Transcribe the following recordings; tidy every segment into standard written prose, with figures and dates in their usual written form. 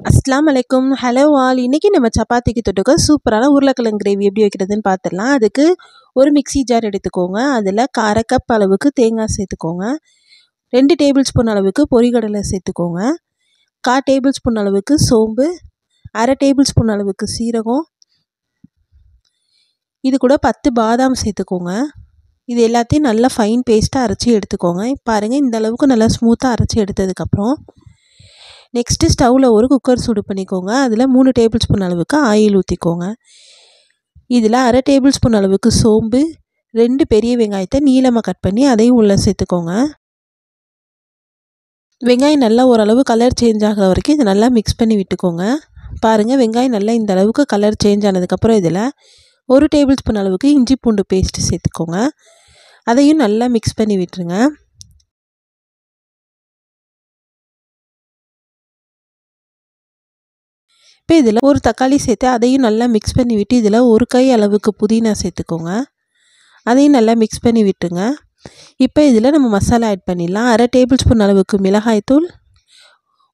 அஸ்ஸலாமு அலைக்கும். Hello all. இன்றைக்கி நம்ம சப்பாத்திக்கு தொட்டுக்க சூப்பரான உருளைக்கிழங்கு கிரேவி எப்படி வைக்கிறதுன்னு பார்த்துடலாம். அதுக்கு ஒரு மிக்ஸி ஜார் எடுத்துக்கோங்க. அதில் 1/2 கப் அளவுக்கு தேங்காய் சேர்த்துக்கோங்க. 2 டேபிள் ஸ்பூன் அளவுக்கு பொரிகடலை சேர்த்துக்கோங்க. 1/4 டேபிள் ஸ்பூன் அளவுக்கு சோம்பு, 1/2 டேபிள் ஸ்பூன் அளவுக்கு சீரகம், இது கூட 10 பாதாம் சேர்த்துக்கோங்க. இது எல்லாத்தையும் நல்லா ஃபைன் பேஸ்ட்டாக அரைச்சி எடுத்துக்கோங்க. பாருங்கள், இந்த அளவுக்கு நல்லா ஸ்மூத்தாக அரைச்சி எடுத்ததுக்கப்புறம் நெக்ஸ்ட்டு ஸ்டவ்வில் ஒரு குக்கர் சூடு பண்ணிக்கோங்க. அதில் 3 டேபிள் ஸ்பூன் அளவுக்கு ஆயில் ஊற்றிக்கோங்க. இதில் 1/2 டேபிள் ஸ்பூன் அளவுக்கு சோம்பு, 2 பெரிய வெங்காயத்தை நீளமாக கட் பண்ணி அதையும் உள்ளே சேர்த்துக்கோங்க. வெங்காயம் நல்லா ஓரளவு கலர் சேஞ்ச் ஆகிற வரைக்கும் இதை நல்லா மிக்ஸ் பண்ணி விட்டுக்கோங்க. பாருங்கள், வெங்காயம் நல்லா இந்த அளவுக்கு கலர் சேஞ்ச் ஆனதுக்கப்புறம் இதில் 1 டேபிள் ஸ்பூன் அளவுக்கு இஞ்சி பூண்டு பேஸ்ட்டு சேர்த்துக்கோங்க. அதையும் நல்லா மிக்ஸ் பண்ணி விட்டுருங்க. இப்போ இதில் ஒரு தக்காளி சேர்த்து அதையும் நல்லா மிக்ஸ் பண்ணி விட்டு இதில் 1 கை அளவுக்கு புதினா சேர்த்துக்கோங்க. அதையும் நல்லா மிக்ஸ் பண்ணி விட்டுருங்க. இப்போ இதில் நம்ம மசாலா ஆட் பண்ணிடலாம். 1/2 டேபிள் ஸ்பூன் அளவுக்கு மிளகாய்த்தூள்,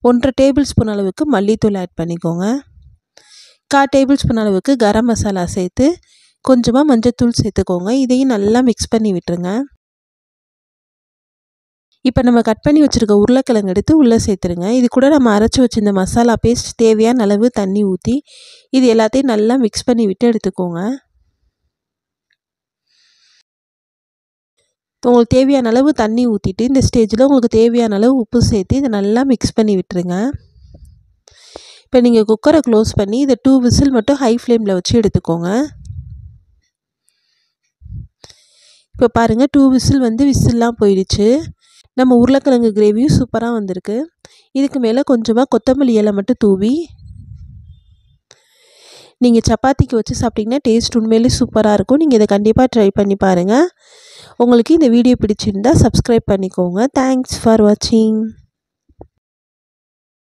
1/2 டேபிள் ஸ்பூன் அளவுக்கு மல்லித்தூள் ஆட் பண்ணிக்கோங்க. 1/4 டேபிள் ஸ்பூன் அளவுக்கு கரம் மசாலா சேர்த்து கொஞ்சமாக மஞ்சத்தூள் சேர்த்துக்கோங்க. இதையும் நல்லா மிக்ஸ் பண்ணி விட்டுருங்க. இப்போ நம்ம கட் பண்ணி வச்சுருக்க உருளைக்கிழங்கு எடுத்து உள்ளே சேர்த்துருங்க. இது கூட நம்ம அரைச்சி வச்சுருந்த மசாலா பேஸ்ட் தேவையான அளவு தண்ணி ஊற்றி இது எல்லாத்தையும் நல்லா மிக்ஸ் பண்ணி விட்டு எடுத்துக்கோங்க. உங்களுக்கு தேவையான அளவு தண்ணி ஊற்றிட்டு இந்த ஸ்டேஜில் உங்களுக்கு தேவையான அளவு உப்பு சேர்த்து இதை நல்லா மிக்ஸ் பண்ணி விட்டுருங்க. இப்போ நீங்கள் குக்கரை க்ளோஸ் பண்ணி இதை 2 விசில் மட்டும் ஹை ஃப்ளேமில் வச்சு எடுத்துக்கோங்க. இப்போ பாருங்கள், 2 விசில் விசில்லாம் போயிடுச்சு. நம்ம உருளைக்கிழங்கு கிரேவியும் சூப்பராக வந்திருக்கு. இதுக்கு மேலே கொஞ்சமாக கொத்தமல்லி இலை மட்டும் தூவி நீங்கள் சப்பாத்திக்கு வச்சு சாப்பிட்டிங்கன்னா டேஸ்ட் உண்மையிலே சூப்பராக இருக்கும். நீங்கள் இதை கண்டிப்பாக ட்ரை பண்ணி பாருங்கள். உங்களுக்கு இந்த வீடியோ பிடிச்சிருந்தால் சப்ஸ்கிரைப் பண்ணிக்கோங்க. தேங்க்ஸ் ஃபார் வாட்சிங்.